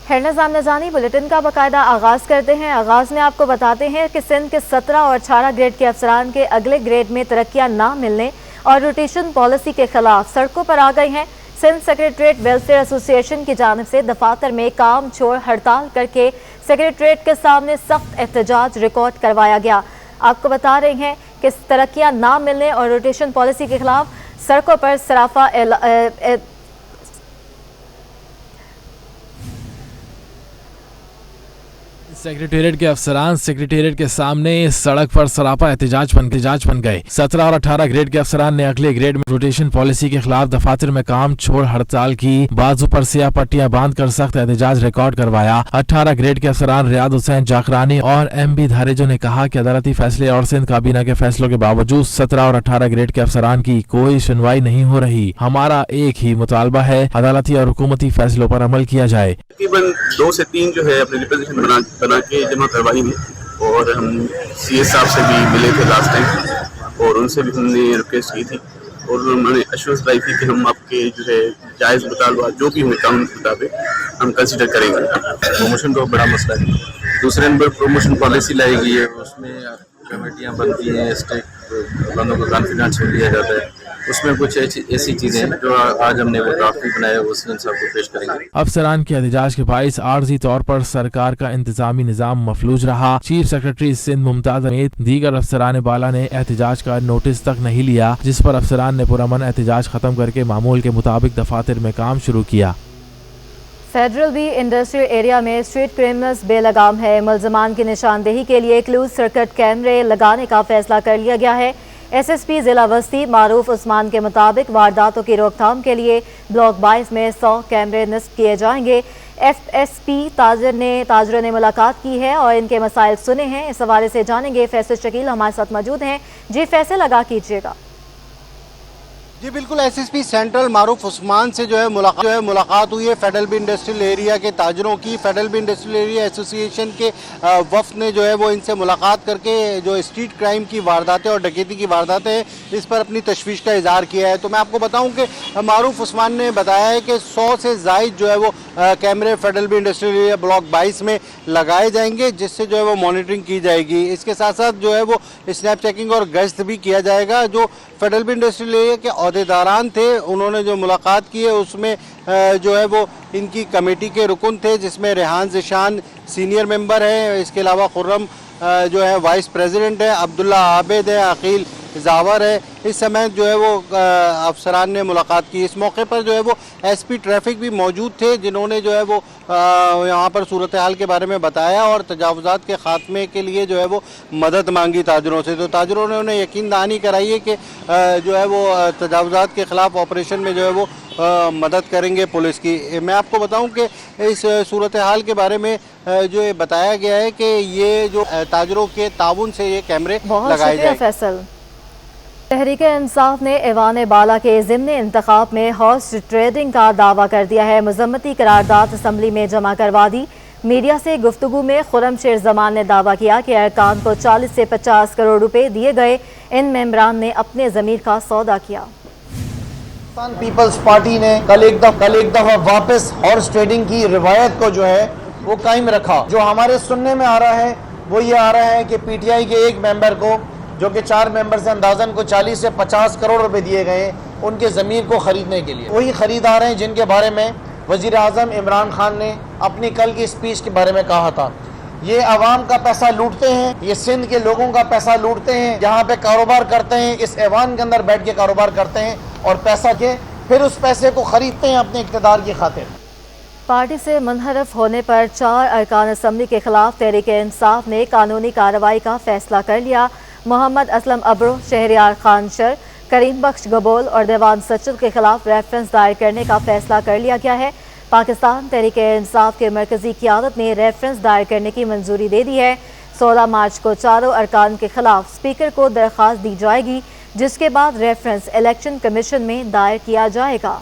Headlines सामने जानी bulletin का बाकायदा आगाज करते हैं। आगाज में आपको बताते हैं कि सिंध के 17 और 18 ग्रेड के अफसरान के अगले ग्रेड में तरक्कियां ना मिलने और रोटेशन पॉलिसी के खिलाफ सड़कों पर आ गए हैं। सिंध सेक्रेटरीट वेलफेयर एसोसिएशन की जानिब से दफातर में काम छोड़ हड़ताल करके सेक्रेटरीट के सामने सख्त एहतजाज रिकॉर्ड करवाया गया। आपको बता रहे हैं कि तरक्कियां ना मिलने और रोटेशन पॉलिसी के खिलाफ सड़कों पर सराफा सेक्रेटेरिएट के अफसरान सेक्रेटेरिएट के सामने सड़क पर सरापा एहतजाज बन गए। 17 और 18 ग्रेड के अफसरान ने अगले ग्रेड में रोटेशन पॉलिसी के खिलाफ दफातर में काम छोड़ हड़ताल की। बाजू पर सियाह पट्टियां बांध कर सख्त एहतजाज रिकॉर्ड करवाया। 18 ग्रेड के अफसरान रियाद हुसैन जाकरानी और MB धारेजो ने कहा कि अदालती फैसले और सिंध काबीना के फैसलों के बावजूद 17 और 18 ग्रेड के अफसरान की कोई सुनवाई नहीं हो रही। हमारा एक ही मुतालबा है, अदालती और हुकूमती फैसलों पर अमल किया जाए। तकरीबन 2 से 3 जो है अपनी रिप्रेजेंटेशन बना के जमा करवाई है और हम CS साहब से भी मिले थे लास्ट टाइम और उनसे भी हमने रिक्वेस्ट की थी और उन्होंने एश्योरेंस दी थी कि हम आपके जो है जायज़ मुतालबा जो भी होंगे कानून के मुताबिक हम कंसिडर करेंगे। प्रमोशन तो बड़ा मसला है। दूसरे नंबर प्रमोशन पॉलिसी लाई गई है, उसमें कमेटियाँ बनती हैं, स्टेक बंदों को कॉन्फिडेंस में लिया जाता है। उसमें कुछ ऐसी चीजें हैं जो आज हमने वो ड्राफ्ट भी बनाया, वो सीएम साहब को पेश करेंगे। अफसरान के एहतजाज के बाइस आर्जी तौर पर सरकार का इंतजामी निजाम मफलूज रहा। चीफ सेक्रेटरी सिंध मुमताज समेत दीगर अफसरान बाला ने एहतजाज का नोटिस तक नहीं लिया, जिस पर अफसरान ने पुरअमन एहतजाज खत्म करके मामूल के मुताबिक दफातर में काम शुरू किया। फेडरल बी इंडस्ट्रियल एरिया में स्ट्रीट क्रिमिनल्स बेलगाम है। मुलजमान की निशानदेही के लिए क्लोज सर्किट कैमरे लगाने का फैसला कर लिया गया है। SSP जिला वस्ती मारूफ उस्मान के मुताबिक वारदातों की रोकथाम के लिए ब्लॉक 22 में 100 कैमरे नस्ब किए जाएंगे। FSP ताजरों ने मुलाकात की है और इनके मसाइल सुने हैं। इस हवाले से जानेंगे। फैसल शकील हमारे साथ मौजूद हैं। जी फैसल, लगा कीजिएगा। जी बिल्कुल, SSP सेंट्रल मारूफ उस्मान से जो है मुलाकात हुई है फेडरल बी इंडस्ट्रियल एरिया के ताजरों की। Federal B industrial area association के वफ्द ने जो है वो इनसे मुलाकात करके जो स्ट्रीट क्राइम की वारदातें और डकैती की वारदातें हैं इस पर अपनी तशवीश का इजहार किया है। तो मैं आपको बताऊं कि मारूफ उस्मान ने बताया है कि 100 से ज़ायद जो है वो कैमरे federal B industrial area block 22 में लगाए जाएंगे, जिससे जो है वो मॉनिटरिंग की जाएगी। इसके साथ साथ जो है वो स्नैप चेकिंग और गश्त भी किया जाएगा। जो फेडरल बी इंडस्ट्रियल एरिया के अहदेदारान थे, उन्होंने जो मुलाकात की है उसमें जो है वो इनकी कमेटी के रुकन थे, जिसमें रेहान ज़िशान सीनियर मेंबर है। इसके अलावा खुर्रम जो है वाइस प्रेसिडेंट है, अब्दुल्ला आबिद है, अकील जावर है। इस समय जो है वो अफसरान ने मुलाकात की। इस मौके पर जो है वो SP ट्रैफिक भी मौजूद थे, जिन्होंने जो है वो यहाँ पर सूरत हाल के बारे में बताया और तजावुज़ात के ख़ात्मे के लिए जो है वो मदद मांगी ताजरों से। तो ताजरों ने उन्हें यकीन दहानी कराई है कि जो है वो तजावुज़ात के ख़िलाफ़ ऑपरेशन में जो है वो मदद करेंगे पुलिस की। मैं आपको बताऊं कि इस सूरत हाल के बारे में जो ये बताया गया है कि ये जो ताजरों के ताउन से ये कैमरे लगाए जाएंगे। तहरीक इंसाफ ने ऐवान बाला के ज़िम्नी इंतखाब में हॉर्स ट्रेडिंग का दावा कर दिया है। मजम्मती करारदाद असम्बली में जमा करवा दी। मीडिया से गुफ्तगू में खुर्रम शेर जमान ने दावा किया कि अरकान को 40 से 50 करोड़ रुपए दिए गए। इन मेंबरान ने अपने ज़मीर का सौदा किया। पीपल्स पार्टी ने कल एक दफा वापस हॉर्स ट्रेडिंग की रिवायत को जो है वो कायम रखा। जो हमारे सुनने में आ रहा है वो ये आ रहा है कि PTI के एक मेंबर को, जो कि 4 मेंबर से अंदाजन को 40 से 50 करोड़ रुपए दिए गए उनके ज़मीर को ख़रीदने के लिए। वही ख़रीदार हैं जिनके बारे में वज़ीर आज़म इमरान खान ने अपनी कल की स्पीच के बारे में कहा था। ये आवाम का पैसा लूटते हैं, ये सिंध के लोगों का पैसा लूटते हैं, यहाँ पे कारोबार करते हैं, इस ऐवान के अंदर बैठ के कारोबार करते हैं और पैसा के फिर उस पैसे को ख़रीदते हैं अपने इक़्तिदार की खातिर। पार्टी से मुनहरफ होने पर 4 अरकान असम्बली के खिलाफ तहरीक इंसाफ ने कानूनी कार्रवाई का फैसला कर लिया। मोहम्मद असलम अब्रो, शहरियार खान शर, करीम बख्श गबोल और देवान सचिद के खिलाफ रेफरेंस दायर करने का फैसला कर लिया गया है। पाकिस्तान तहरीक इंसाफ के मरकजी क़यादत ने रेफरेंस दायर करने की मंजूरी दे दी है। 16 मार्च को चारों अरकान के खिलाफ स्पीकर को दरख्वास्त दी जाएगी, जिसके बाद रेफरेंस इलेक्शन कमीशन में दायर किया जाएगा।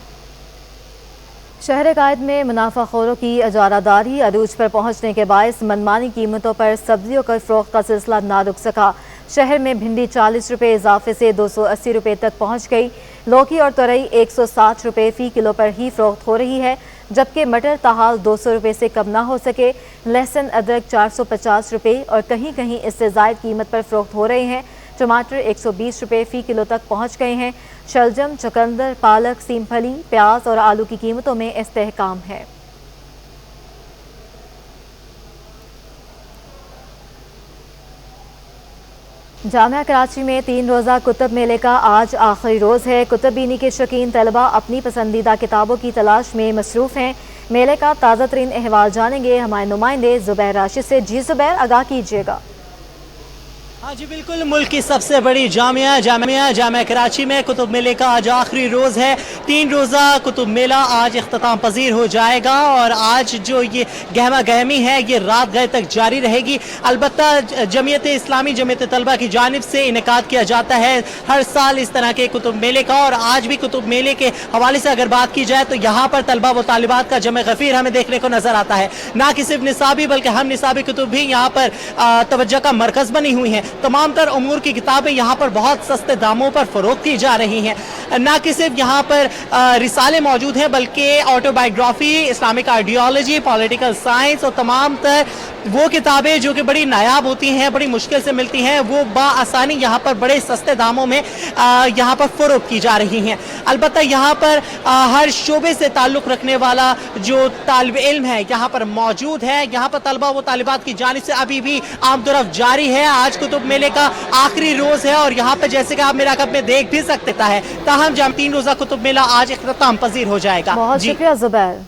शहर कायद में मुनाफाखोरों की अजारादारी अरूज पर पहुंचने के बायस मनमानी कीमतों पर सब्जियों का फरोख्त का सिलसिला ना रुक सका। शहर में भिंडी 40 रुपये इजाफे से 280 रुपये तक पहुंच गई। लौकी और तुरई 160 रुपये फ़ी किलो पर ही फरोख्त हो रही है। जबकि मटर ताहाल 200 रुपये से कम ना हो सके। लहसुन अदरक 450 रुपये और कहीं कहीं इससे ज़ायद कीमत पर फ़रोख्त हो रहे हैं। टमाटर 120 रुपये फ़ी किलो तक पहुँच गए हैं। शलजम, चुकंदर, पालक, सीमफली, प्याज और आलू की कीमतों में इस्तेहकाम है। जामिया कराची में 3 रोज़ा कुतुब मेले का आज आखिरी रोज़ है। कुतुब बीनी के शौकीन तलबा अपनी पसंदीदा किताबों की तलाश में मसरूफ़ हैं। मेले का ताज़ा तरीन अहवाल जानेंगे हमारे नुमाइंदे ज़ुबैर राशिद से। जी ज़ुबैर, आगाह कीजिएगा। हाँ जी बिल्कुल, मुल्क की सबसे बड़ी जामिया कराची में कुतुब मेले का आज आखिरी रोज़ है। 3 रोज़ा कुतुब मेला आज इख्तिताम पजीर हो जाएगा और आज जो ये गहमा गहमी है ये रात गए तक जारी रहेगी। अलबत्ता जमीयत इस्लामी जमीयत तलबा की जानिब से इनेकाद किया जाता है हर साल इस तरह के कुतुब मेले का, और आज भी कुतुब मेले के हवाले से अगर बात की जाए तो यहाँ पर तलबा व तालिबात का जमे गफीर हमें देखने को नजर आता है। ना कि सिर्फ निसाबी बल्कि हम निसाबी कुतुब भी यहाँ पर तवज्जो का मरकज़ बनी हुई हैं। तमाम तर उमूर की किताबें यहाँ पर बहुत सस्ते दामों पर फरोख्त की जा रही हैं। ना कि सिर्फ यहाँ पर रिसाले मौजूद हैं बल्कि autobiography, Islamic ideology, political science और तमाम तर वो किताबें जो कि बड़ी नायाब होती हैं, बड़ी मुश्किल से मिलती हैं, वो बाआसानी यहाँ पर बड़े सस्ते दामों में यहाँ पर फरोख्त की जा रही हैं। अलबत्ता यहाँ पर हर शोबे से ताल्लुक़ रखने वाला जो तालिब इल्म है यहाँ पर मौजूद है। यहाँ पर तलबा व तालिबात की जानिब से अभी भी आमदोरफ्त जारी है। आज कुतुब मेले का आखिरी रोज़ है और यहाँ पर जैसे कि आप मेरा कब में देख भी सकते है, ताहम 3 रोज़ा कुतुब मेला आज इख्तिताम पजीर हो जाएगा। बहुत शुक्रिया ज़ुबैर।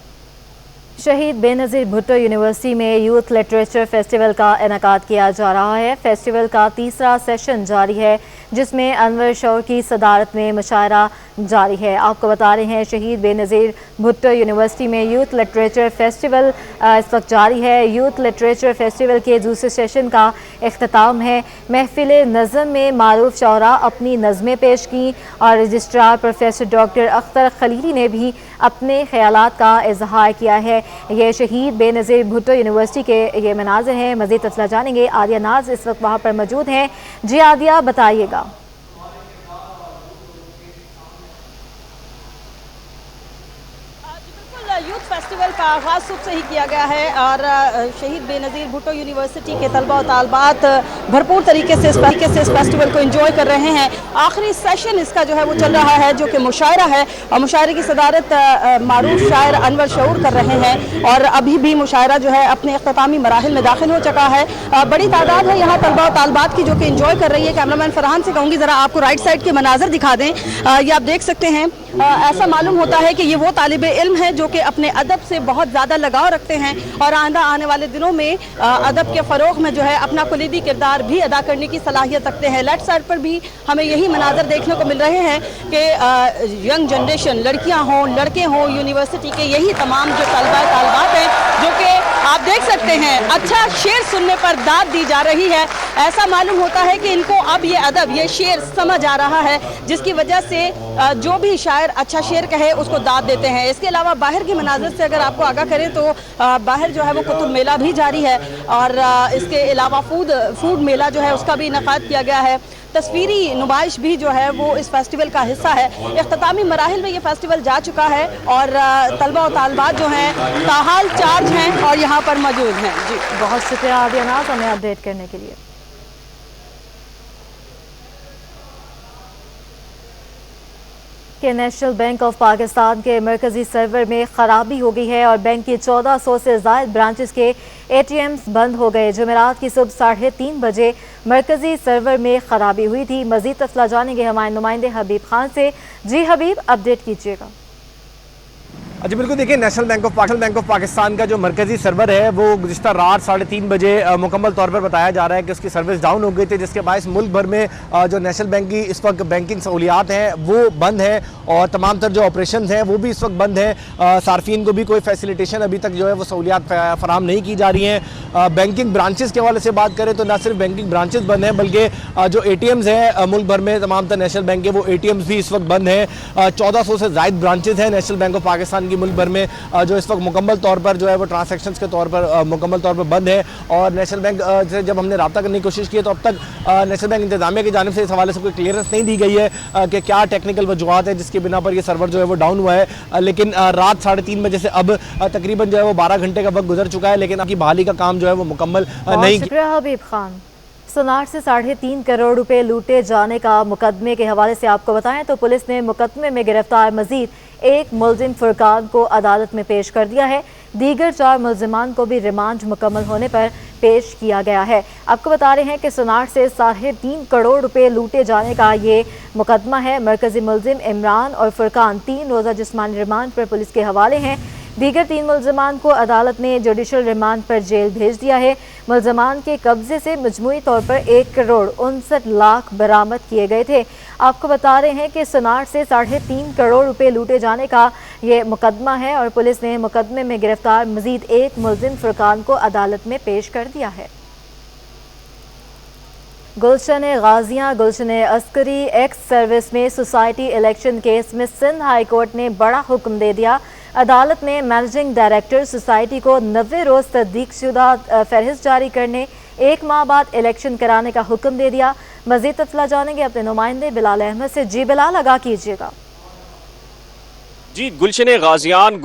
शहीद बेनज़ीर भुट्टो यूनिवर्सिटी में यूथ लिटरेचर फेस्टिवल का इनेकाद किया जा रहा है। फेस्टिवल का 3रा सेशन जारी है जिसमें अनवर शौर की सदारत में मुशायरा जारी है। आपको बता रहे हैं शहीद बेनज़ीर भुट्टो यूनिवर्सिटी में यूथ लिटरेचर फेस्टिवल इस वक्त जारी है। यूथ लिटरेचर फेस्टिवल के दूसरे सेशन का इख्तिताम है। महफिल नज़म में मारूफ शौरा अपनी नज़में पेश की और registrar professor doctor Akhtar Khalili ने भी अपने ख्यालात का इजहार किया है। ये शहीद बेनज़ीर भुट्टो यूनिवर्सिटी के ये मनाज़िर हैं। मज़ीद तफसीलात जानेंगे, आदिया नाज इस वक्त वहाँ पर मौजूद हैं। जी आदिया, बताइएगा। यूथ फेस्टिवल का आगाज़ सुबह से ही किया गया है और शहीद बेनज़ीर भुट्टो यूनिवर्सिटी के तलबा और तालबात भरपूर तरीके से इस फेस्टिवल को एंजॉय कर रहे हैं। आखिरी सेशन इसका जो है वो चल रहा है जो कि मुशायरा है और मुशायरे की सदारत मारूफ शायर अनवर शऊर कर रहे हैं और अभी भी मुशायरा जो है अपने इख्तितामी मराहिल में दाखिल हो चुका है। बड़ी तादाद है यहाँ तलबा और तालबात की जो कि एंजॉय कर रही है। कैमरामैन फरहान से कहूँगी ज़रा आपको राइट साइड के मनाजर दिखा दें। ये आप देख सकते हैं, ऐसा मालूम होता है कि ये वो तालिब इल्म है जो कि अपने अदब से बहुत ज़्यादा लगाव रखते हैं और आने वाले दिनों में अदब के फ़रोग़ में जो है अपना कुलीदी किरदार भी अदा करने की सलाहियत रखते हैं। लेफ्ट साइड पर भी हमें यही मनाजर देखने को मिल रहे हैं कि यंग जनरेशन, लड़कियां हों लड़के हों, यूनिवर्सिटी के यही तमाम जो तलबा तालबात हैं जो कि आप देख सकते हैं अच्छा शेर सुनने पर दाद दी जा रही है। ऐसा मालूम होता है कि इनको अब ये अदब, ये शेर समझ आ रहा है जिसकी वजह से जो भी शायर अच्छा शेर कहे उसको दाद देते हैं। इसके अलावा बाहर की मनाजिर से अगर आपको आगाह करें तो बाहर जो है वो कुतुब मेला भी जारी है और इसके अलावा फूड मेला जो है उसका भी इनेकाद किया गया है। तस्वीरी नुमाइश भी जो है वो इस फेस्टिवल का हिस्सा है। इख्तितामी मराहिल में ये फेस्टिवल जा चुका है और तलबा और तालबात जो हैं ताहाल चार्ज हैं और यहाँ पर मौजूद हैं। जी बहुत शुक्रिया आदिया नाज हमें अपडेट करने के लिए। कि नेशनल बैंक ऑफ पाकिस्तान के मरकजी सर्वर में खराबी हो गई है और बैंक की 1400 से ज़ायद ब्रांचेस के ATMs बंद हो गए। जुमेरात की सुबह 3:30 बजे मरकजी सर्वर में खराबी हुई थी। मज़ीद तफसीलात जानेंगे हमारे नुमाइंदे हबीब खान से। जी हबीब, अपडेट कीजिएगा। जी बिल्कुल, देखिए नेशनल बैंक ऑफ पाकिस्तान का जो मरकजी सर्वर है वो गुज़िश्ता रात 3:30 बजे मुकम्मल तौर पर बताया जा रहा है कि उसकी सर्विस डाउन हो गई थी, जिसके बायस मुल्क भर में जो नेशनल बैंक की इस वक्त बैंकिंग सहूलियात हैं वो बंद है और तमाम तर जो ऑपरेशन हैं वो भी इस वक्त बंद हैं। सार्फिन को भी कोई फैसिलिटेशन अभी तक जो है वो सहूलियात फराहम नहीं की जा रही हैं। बैंकिंग ब्रांचेस के हवाले से बात करें तो न सिर्फ बैंकिंग ब्रांचेस बंद हैं बल्कि जो ATMs हैं मुल्क भर में तमाम तर नेशनल बैंक के वो ATMs भी इस वक्त बंद हैं। 1400 से ज़ायद ब्रांचेस हैं नेशनल बैंक ऑफ पाकिस्तान कि मुल्क भर में जो इस वक्त मुकम्मल तौर पर जो है वो ट्रांसैक्शंस के तौर पर मुकम्मल तौर पर बंद है। और नेशनल बैंक से जब हमने रब्ता करने की कोशिश की है तो अब तक नेशनल बैंक इंतजामिया की जानिब से इस हवाले से कोई क्लियरेंस नहीं दी गई है कि क्या टेक्निकल वजूहत है जिसकी बिना पर ये सर्वर जो है वो डाउन हुआ है। लेकिन रात 3:30 बजे से अब तकरीबन जो है वो 12 घंटे का वक्त गुजर चुका है, लेकिन आपकी बहाली का काम जो है वो मुकम्मल नहीं। शुक्रिया हबीब खान। सोनार से 3.5 करोड़ रुपए लूटे जाने का मुकदमे के हवाले से आपको बताएं तो पुलिस ने मुकदमे में गिरफ्तार मजीद एक मुलजिम फुरकान को अदालत में पेश कर दिया है। दीगर 4 मुलजिमान को भी रिमांड मुकम्मल होने पर पेश किया गया है। आपको बता रहे हैं कि सोनार से 3.5 करोड़ रुपए लूटे जाने का ये मुकदमा है। मरकजी मुलजिम इमरान और फुरकान 3 रोज़ा जिस्मानी रिमांड पर पुलिस के हवाले हैं। दीगर 3 मुलजमान को अदालत ने जुडिशल रिमांड पर जेल भेज दिया है। मुलजमान के कब्जे से मजमूई तौर पर 1 करोड़ 59 लाख बरामद किए गए थे। आपको बता रहे हैं कि सोनार से 3.5 करोड़ रुपए लूटे जाने का ये मुकदमा है और पुलिस ने मुकदमे में गिरफ्तार मजीद एक मुलजिम फुरकान को अदालत में पेश कर दिया है। गुलशन गाजियाँ गुलशन अस्करी एक्स सर्विस में सोसाइटी इलेक्शन केस में सिंध हाई कोर्ट ने बड़ा हुक्म दे दिया। अदालत ने मैनेजिंग डायरेक्टर सोसाइटी को 90 रोज़ तस्दीकशुदा फहरिस्त जारी करने 1 माह बाद इलेक्शन कराने का हुक्म दे दिया। मज़ीद तफसीलात जानेंगे अपने नुमाइंदे बिलाल अहमद से। जी बिलाल, आगाह कीजिएगा। जी, Gulshan Ghazian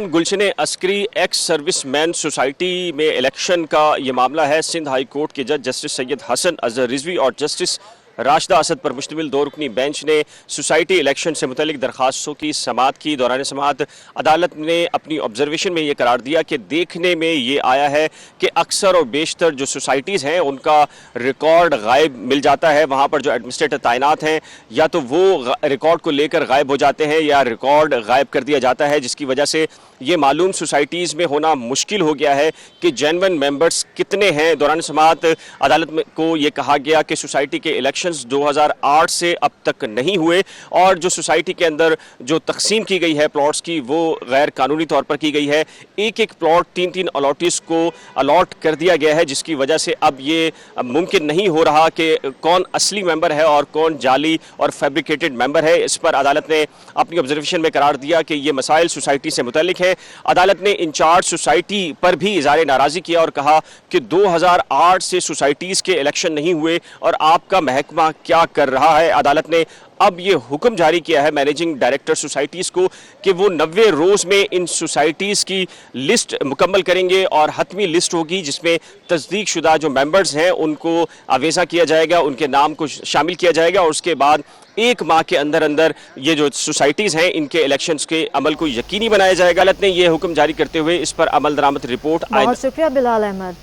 Gulshan Askari ex service man society में इलेक्शन का ये मामला है। सिंध हाई कोर्ट के जज जस्टिस सैयद हसन अजहर रिजवी और जस्टिस राशिदा असद पर मुश्तमिल 2 रुकनी बेंच ने सोसाइटी इलेक्शन से मुतल्लिक दरखास्तों की समाअत की। दौरान समाअत अदालत ने अपनी ऑब्जर्वेशन में ये करार दिया कि देखने में ये आया है कि अक्सर और बेशतर जो सोसाइटीज़ हैं उनका रिकॉर्ड गायब मिल जाता है। वहाँ पर जो एडमिनिस्ट्रेटर तैनात हैं या तो वो रिकॉर्ड को लेकर गायब हो जाते हैं या रिकॉर्ड गायब कर दिया जाता है, जिसकी वजह से ये मालूम सोसाइटीज़ में होना मुश्किल हो गया है कि जेन्युइन मेंबर्स कितने हैं। दौरान समाअत अदालत को ये कहा गया कि सोसाइटी के इलेक्शंस 2008 से अब तक नहीं हुए और जो सोसाइटी के अंदर जो तकसीम की गई है प्लॉट्स की वो गैर कानूनी तौर पर की गई है। एक प्लॉट 3 अलॉटीज को अलॉट कर दिया गया है, जिसकी वजह से अब ये मुमकिन नहीं हो रहा कि कौन असली मेंबर है और कौन जाली और फैब्रिकेटेड मेंबर है। इस पर अदालत ने अपनी ऑब्जर्वेशन में करार दिया कि ये मसाइल सोसाइटी से मुतल्लिक है। अदालत ने इंचार्ज सोसाइटी पर भी इज़हार नाराज़गी किया और कहा कि 2008 से सोसाइटीज़ के इलेक्शन नहीं हुए और आपका महकमा क्या कर रहा है। अदालत ने अब ये हुक्म जारी किया है मैनेजिंग डायरेक्टर सोसाइटीज़ को कि वो 90 रोज़ में इन सोसाइटीज़ की लिस्ट मुकम्मल करेंगे और हतमी लिस्ट होगी जिसमें तस्दीक शुदा जो मेंबर्स हैं उनको आवेज़ा किया जाएगा, उनके नाम को शामिल किया जाएगा और उसके बाद 1 माह के अंदर अंदर ये जो सोसाइटीज़ हैं इनके इलेक्शंस के अमल को यकीनी बनाया जाएगा। अदालत ने ये हुक्म जारी करते हुए इस पर अमल दरामद रिपोर्ट। बहुत शुक्रिया बिलाल अहमद।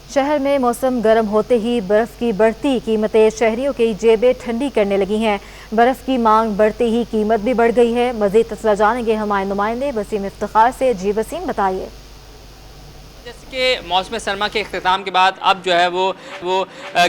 शहर में मौसम गर्म होते ही बर्फ़ की बढ़ती कीमतें शहरियों की जेबें ठंडी करने लगी हैं। बर्फ़ की मांग बढ़ते ही कीमत भी बढ़ गई है। मज़ीद तफसीलात जानेंगे हमारे नुमाइंदे वसीम इफ्तिखार से। जी वसीम, बताइए। जैसे कि मौसम सरमा के अख्ताम के बाद अब जो है वो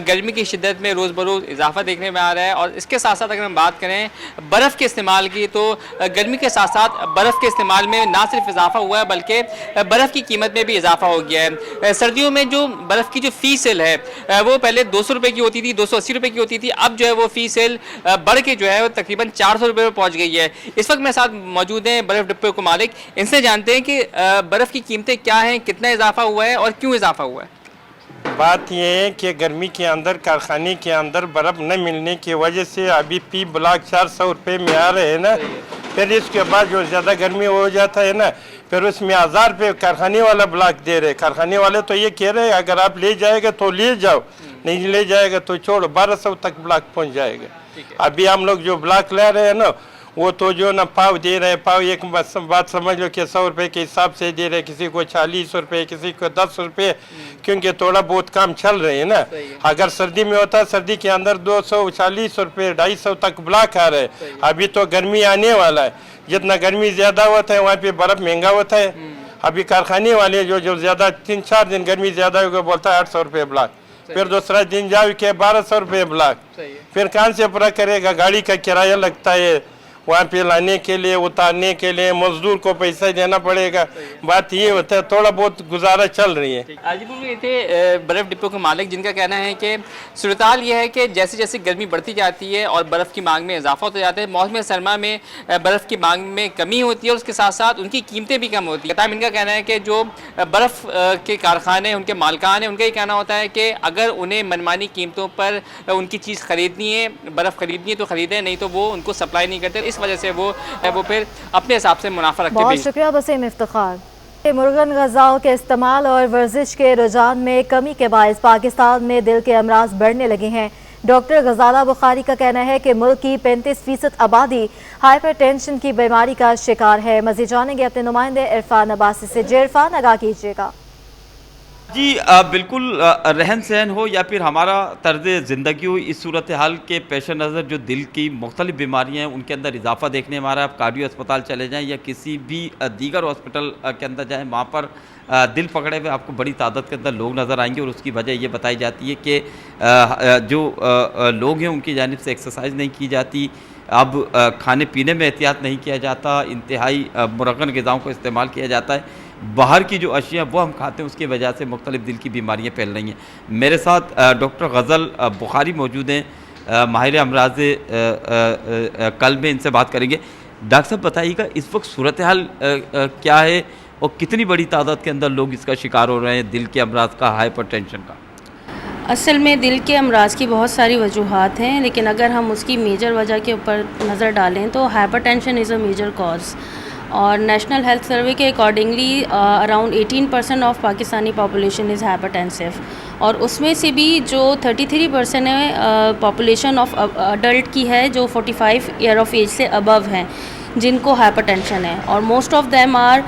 गर्मी की शिद्दत में रोज़ बरोज़ इजाफा देखने में आ रहा है और इसके साथ साथ अगर हम बात करें बर्फ़ के इस्तेमाल की तो गर्मी के साथ साथ बर्फ़ के इस्तेमाल में ना सिर्फ इजाफा हुआ है बल्कि बर्फ़ की कीमत में भी इजाफा हो गया है। सर्दियों में जो बर्फ़ की जो फ़ी सेल है वो पहले 200 रुपये की होती थी, 280 रुपये की होती थी। अब जो है वो फ़ी सेल बढ़ के जो है वो तकरीबन 400 रुपये पर पहुँच गई है। इस वक्त मेरे साथ मौजूद हैं बर्फ़ डिपो के मालिक, इनसे जानते हैं कि बर्फ़ की कीमतें क्या हैं, कितना इजाफा हुआ है और क्यों इजाफा हुआ है। बात यह है कि गर्मी के अंदर कारखाने के अंदर बर्फ़ न मिलने की वजह से अभी पी ब्लॉक 400 रुपये में आ रहे हैं ना। फिर इसके बाद जो ज़्यादा गर्मी हो जाता है ना फिर उसमें 1000 रुपये कारखाने वाला ब्लॉक दे रहे। कारखाने वाले तो ये कह रहे हैं अगर आप ले जाएगा तो ले जाओ, नहीं ले जाएगा तो छोड़ो, 1200 तक ब्लॉक पहुँच जाएगा। अभी हम लोग जो ब्लॉक ले रहे हैं ना वो तो जो ना पाव दे रहे हैं, पाव एक बात समझ लो कि 100 रुपये के हिसाब से दे रहे, किसी को 40 रुपये, किसी को 10 रुपये, क्योंकि थोड़ा बहुत काम चल रहे हैं ना। अगर सर्दी में होता सर्दी के अंदर 240 रुपये 250 तक ब्लॉक आ रहे हैं। अभी तो गर्मी आने वाला है, जितना गर्मी ज़्यादा होता है वहाँ पे बर्फ़ महंगा होता है। अभी कारखाने वाले जो ज़्यादा 3-4 दिन गर्मी ज़्यादा होगा बोलता है 800 रुपये ब्लॉक, फिर दूसरा दिन जाओ के 1200 रुपये ब्लॉक, फिर कहाँ से पूरा करेगा, गाड़ी का किराया लगता है वहाँ पे लाने के लिए उतारने के लिए मजदूर को पैसा देना पड़ेगा। बात ये होता है, थोड़ा बहुत गुजारा चल रही है। आजीपुर में थे बर्फ़ डिपो के मालिक, जिनका कहना है कि सूरताल ये है कि जैसे जैसे गर्मी बढ़ती जाती है और बर्फ़ की मांग में इजाफा होता जाता है, मौसम सरमा में बर्फ़ की मांग में कमी होती है और उसके साथ साथ उनकी कीमतें भी कम होती है। इनका कहना है कि जो बर्फ़ के कारखाने, उनके मालिकान हैं, उनका ये कहना होता है कि अगर उन्हें मनमानी कीमतों पर उनकी चीज़ ख़रीदनी है, बर्फ़ ख़रीदनी है तो ख़रीदें, नहीं तो वो उनको सप्लाई नहीं करते। इस वजह से वो फिर अपने हिसाब से मुनाफा रखते हैं। बहुत शुक्रिया वसीम इफ्तिखार। मुर्गन ग़िज़ाओं के इस्तेमाल और वर्जिश के रुझान में कमी के बायस पाकिस्तान में दिल के अमराज बढ़ने लगे हैं। डॉक्टर गजाला बुखारी का कहना है कि मुल्क की 35% आबादी हाइपरटेंशन की बीमारी का शिकार है। मज़ीद जानेंगे अपने नुमाइंदे इरफान अब्बासी से। जी इरफान, आगाह कीजिएगा। जी बिल्कुल, रहन सहन हो या फिर हमारा तर्ज ज़िंदगी हो, इस सूरत हाल के पेश नज़र जो दिल की मुख्तलिफ बीमारियाँ हैं उनके अंदर इजाफा देखने हमारा। आप कार्डियो अस्पताल चले जाएँ या किसी भी दीगर हॉस्पिटल के अंदर जाएँ, वहाँ पर दिल पकड़े हुए आपको बड़ी तादाद के अंदर लोग नज़र आएंगे। और उसकी वजह ये बताई जाती है कि जो लोग हैं उनकी जानिब से एक्सरसाइज नहीं की जाती, अब खाने पीने में एहतियात नहीं किया जाता, इंतहाई मुरगन ग़िज़ाओं को इस्तेमाल किया जाता है। बाहर की जो अशिया वो हम खाते हैं, उसकी वजह से मुख्तलिफ दिल की बीमारियाँ फैल रही हैं। मेरे साथ डॉक्टर गज़ल बुखारी मौजूद हैं, माहिर अमराज कल्ब में, इनसे बात करेंगे। डॉक्टर साहब बताइएगा, इस वक्त सूरत हाल क्या है और कितनी बड़ी तादाद के अंदर लोग इसका शिकार हो रहे हैं, दिल के अमराज का, हाइपरटेंशन का? असल में दिल के अमराज की बहुत सारी वजूहात हैं, लेकिन अगर हम उसकी मेजर वजह के ऊपर नज़र डालें तो hypertension is a major cause. और नेशनल हेल्थ सर्वे के accordingly around 18% of Pakistani population is hypertensive, और उसमें से भी जो 33% है पॉपुलेशन ऑफ अडल्ट की है जो 45 ईयर ऑफ एज से अबव हैं, जिनको हाइपरटेंशन है। और most of them are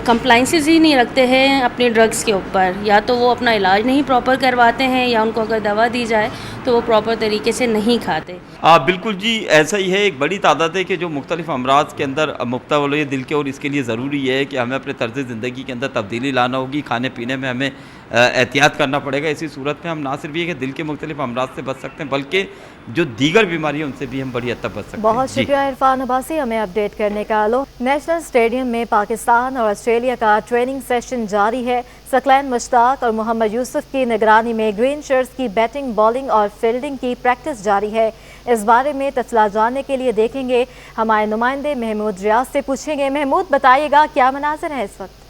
compliances ही नहीं रखते हैं अपने ड्रग्स के ऊपर, या तो वो अपना इलाज नहीं प्रॉपर करवाते हैं, या उनको अगर दवा दी जाए तो वो प्रॉपर तरीके से नहीं खाते। बिल्कुल जी, ऐसा ही है। एक बड़ी तादाद है कि जो मुख्तलिफ अमराज के अंदर मुब्तला हो रही है दिल के, और इसके लिए ज़रूरी है कि हमें अपने तर्ज ज़िंदगी के अंदर तब्दीली लाना होगी, खाने पीने में हमें एहतियात करना पड़ेगा। इसी सूरत में हम ना सिर्फ ये कि दिल के मुख्तलिफ अमराज से बच सकते हैं, बल्कि जो दीगर बीमारियाँ उनसे भी हम बड़ी हद तक बच सकते हैं। बहुत शुक्रिया इरफान अब्बासी हमें अपडेट करने का। लो, नेशनल स्टेडियम में पाकिस्तान और ऑस्ट्रेलिया का ट्रेनिंग सेशन जारी है। सकलैन मुश्ताक और मोहम्मद यूसुफ की निगरानी में ग्रीन शर्ट्स की बैटिंग, बॉलिंग और फील्डिंग की प्रैक्टिस जारी है। इस बारे में तफसीलात जानने के लिए देखेंगे हमारे नुमाइंदे महमूद रियाज से, पूछेंगे महमूद बताइएगा क्या मनाज़िर है इस वक्त?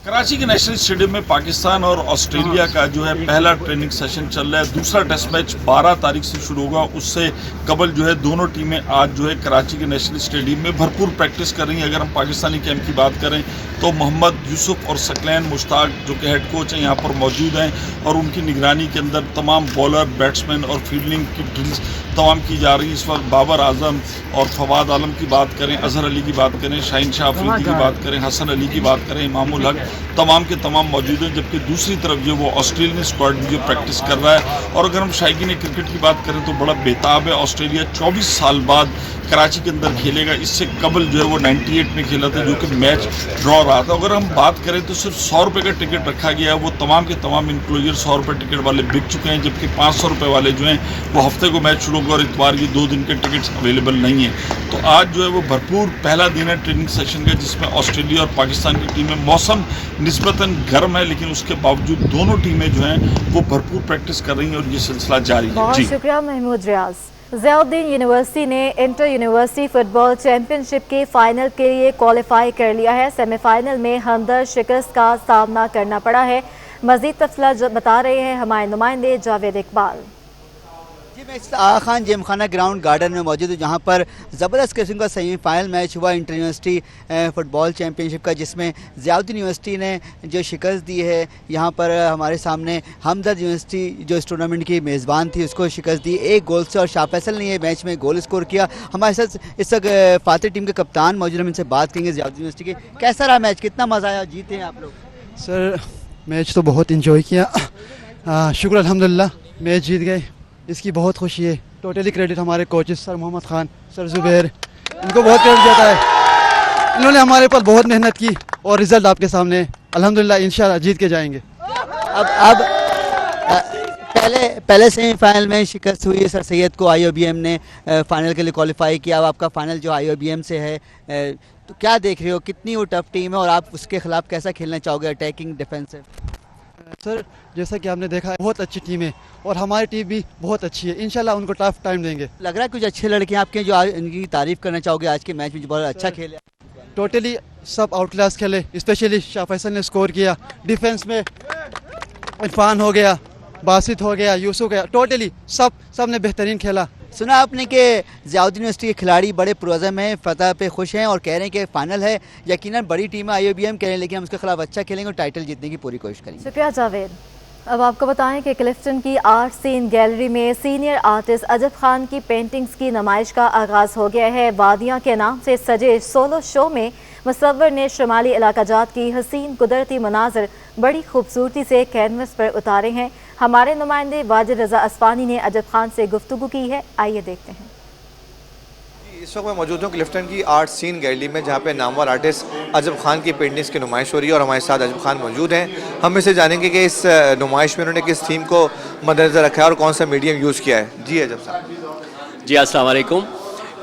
कराची के नेशनल स्टेडियम में पाकिस्तान और ऑस्ट्रेलिया का जो है पहला ट्रेनिंग सेशन चल रहा है। दूसरा टेस्ट मैच 12 तारीख से शुरू होगा। उससे कबल जो है दोनों टीमें आज जो है कराची के नेशनल स्टेडियम में भरपूर प्रैक्टिस कर रही हैं। अगर हम पाकिस्तानी कैंप की बात करें तो मोहम्मद यूसुफ और सकलैन मुश्ताक जो कि हेड कोच हैं यहाँ पर मौजूद हैं, और उनकी निगरानी के अंदर तमाम बॉलर, बैट्समैन और फील्डिंग की ड्रिल्स तमाम की जा रही है। इस वक्त बाबर आजम और फवाद आलम की बात करें, अजहर अली की बात करें, शाहीन शाह अफरीदी की बात करें, हसन अली की बात करें, इमामुल हक, तमाम के तमाम मौजूद हैं। जबकि दूसरी तरफ जो वो ऑस्ट्रेलियन स्क्वाड जो प्रैक्टिस कर रहा है। और अगर हम शायकीन क्रिकेट की बात करें तो बड़ा बेताब है। ऑस्ट्रेलिया 24 साल बाद कराची के अंदर खेलेगा। इससे कबल जो है वो 98 में खेला था, जो कि मैच ड्रॉ रहा था। अगर हम बात करें तो सिर्फ 100 रुपये का टिकट रखा गया है। वो तमाम के तमाम इंक्लोजर 100 रुपये टिकट वाले बिक चुके हैं, जबकि 500 रुपये वाले जो हैं वो हफ्ते को मैच शुरू होगा और इतवार की 2 दिन के टिकट्स अवेलेबल नहीं है। तो आज जो है वो भरपूर पहला दिन है ट्रेनिंग सेशन का, जिसमें ऑस्ट्रेलिया और पाकिस्तान की टीमें, मौसम निस्बतन गर्म है लेकिन उसके बावजूद दोनों टीमें जो हैं वो भरपूर प्रैक्टिस कर रही हैं और ये सिलसिला जारी है। बहुत शुक्रिया महमूद रियाज। ज़ियाउद्दीन यूनिवर्सिटी ने इंटर यूनिवर्सिटी फुटबॉल चैंपियनशिप के फाइनल के लिए क्वालिफाई कर लिया है। सेमीफाइनल में हमदर्द शिकस्त का सामना करना पड़ा है। मज़ीद तफसीलात बता रहे हैं हमारे नुमाइंदे जावेद इकबाल। जी, मैं आगा खान जिमखाना ग्राउंड गार्डन में मौजूद हूँ, जहाँ पर ज़बरदस्त किस्म का सेमीफाइनल मैच हुआ इंटर यूनिवर्सिटी फ़ुटबॉल चैंपियनशिप का, जिसमें ज़ियाउद्दीन यूनिवर्सिटी ने जो शिकस्त दी है। यहाँ पर हमारे सामने हमदर्द यूनिवर्सिटी जो इस टूर्नामेंट की मेज़बान थी उसको शिकस्त दी 1 गोल से, और शाह फैसल ने ये मैच में गोल स्कोर किया। हमारे साथ इस वक्त फातिर टीम के कप्तान मौजूद, हम इनसे बात करेंगे ज़ियाउद्दीन यूनिवर्सिटी के। कैसा रहा मैच, कितना मज़ा आया, जीते हैं आप लोग? सर मैच तो बहुत इंजॉय किया, शुक्र अल्हम्दुलिल्लाह मैच जीत गए, इसकी बहुत खुशी है। टोटली क्रेडिट हमारे coaches sir Mohammad Khan, sir Zubair, इनको बहुत क्रेडिट जाता है। इन्होंने हमारे ऊपर बहुत मेहनत की और रिज़ल्ट आपके सामने, अल्हम्दुलिल्लाह इंशाल्लाह जीत के जाएंगे। अब पहले सेमीफाइनल में शिकस्त हुई सर सैयद को, IOBM ने फाइनल के लिए क्वालिफाई किया। अब आपका फाइनल जो IOBM से है, तो क्या देख रहे हो, कितनी वो टफ टीम है और आप उसके खिलाफ कैसा खेलना चाहोगे, अटैकिंग डिफेंसिव? सर जैसा कि आपने देखा बहुत अच्छी टीम है और हमारी टीम भी बहुत अच्छी है, इंशाल्लाह उनको टफ टाइम देंगे। लग रहा है कुछ अच्छे लड़के हैं आपके जो इनकी तारीफ करना चाहोगे, आज के मैच में जो बहुत अच्छा खेले? टोटली सब आउट क्लास खेले, स्पेशली शाह फैसल ने स्कोर किया। डिफेंस में इरफान हो गया, बासित हो गया, यूसुफ गया, टोटली सब ने बेहतरीन खेला। सुना आपने कि ज़ियाउद्दीन यूनिवर्सिटी के खिलाड़ी बड़े पुरज़म हैं, फतह पे खुश हैं और कह रहे हैं कि फाइनल है, यकीनन बड़ी टीम है IOBM कह रहे हैं, लेकिन हम उसके खिलाफ अच्छा खेलेंगे और टाइटल जीतने की पूरी कोशिश करेंगे। शुक्रिया जावेद। अब आपको बताएं कि क्लिफ्टन की आर्ट सीन गैलरी में सीनियर आर्टिस्ट अजब खान की पेंटिंग्स की नुमाइश का आगाज़ हो गया है। वादियाँ के नाम से सजे सोलो शो में मुसव्वर ने शुमाली इलाका जात की हसीन कुदरती मनाजर बड़ी खूबसूरती से कैनवस पर उतारे हैं। हमारे नुमाइंदे वाजिद रज़ा अस्फानी ने अजब खान से गुफ्तगू की है, आइए देखते हैं। इस वक्त मैं मौजूद हूँ क्लिफ्टन की आर्ट सीन गैलरी में, जहाँ पे नामवर आर्टिस्ट अजब खान की पेंटिंग्स की नुमाइश हो रही है और हमारे साथ अजब खान मौजूद हैं। हम इसे जानेंगे कि इस नुमाइश में उन्होंने किस थीम को मद्देनज़र रखा है और कौन सा मीडियम यूज़ किया है। जी अजब साहब। जी अस्सलाम वालेकुम।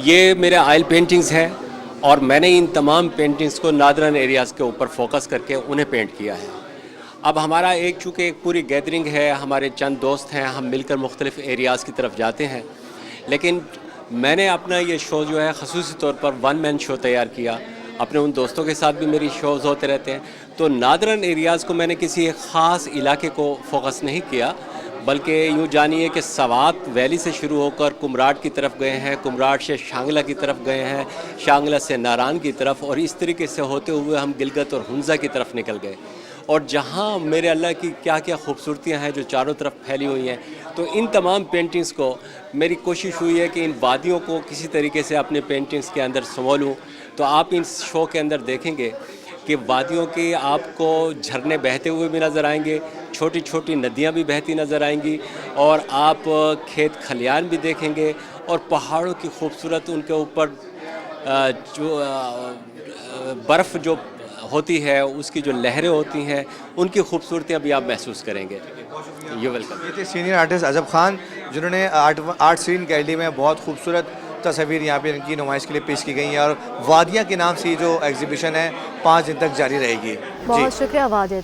ये मेरे ऑयल पेंटिंग्स हैं और मैंने इन तमाम पेंटिंग्स को नादरन एरियाज़ के ऊपर फोकस करके उन्हें पेंट किया है। अब हमारा चूँकि एक पूरी गैदरिंग है, हमारे चंद दोस्त हैं, हम मिलकर मुख्तलिफ़ एरियाज़ की तरफ जाते हैं, लेकिन मैंने अपना ये शो जो है ख़ुसूसी तौर पर वन मैन शो तैयार किया। अपने उन दोस्तों के साथ भी मेरी शोज़ होते रहते हैं, तो नादरन एरियाज़ को मैंने किसी एक ख़ास इलाके को फोकस नहीं किया, बल्कि यूँ जानिए कि सवात वैली से शुरू होकर कुमराट की तरफ गए हैं, कुमराट से शांगला की तरफ गए हैं, शांगला से नारान की तरफ, और इस तरीके से होते हुए हम गिलगित और हुंज़ा की तरफ निकल गए। और जहाँ मेरे अल्लाह की क्या क्या खूबसूरतियाँ हैं जो चारों तरफ फैली हुई हैं, तो इन तमाम पेंटिंग्स को मेरी कोशिश हुई है कि इन वादियों को किसी तरीके से अपने पेंटिंग्स के अंदर संभालूँ। तो आप इन शो के अंदर देखेंगे कि वादियों के आपको झरने बहते हुए भी नज़र आएंगे, छोटी छोटी नदियाँ भी बहती नज़र आएंगी, और आप खेत खलियान भी देखेंगे, और पहाड़ों की खूबसूरत उनके ऊपर जो बर्फ़ जो होती है, उसकी जो लहरें होती हैं, उनकी खूबसूरतियाँ भी आप महसूस करेंगे। You welcome. ये थे सीनियर आर्टिस्ट अजब खान, जिन्होंने आर्ट सीन गैलरी में बहुत खूबसूरत तस्वीर यहाँ पे इनकी नुमाइश के लिए पेश की गई हैं, और वादियाँ के नाम से जो एग्जीबिशन है 5 दिन तक जारी रहेगी। बहुत शुक्रिया वाजिद।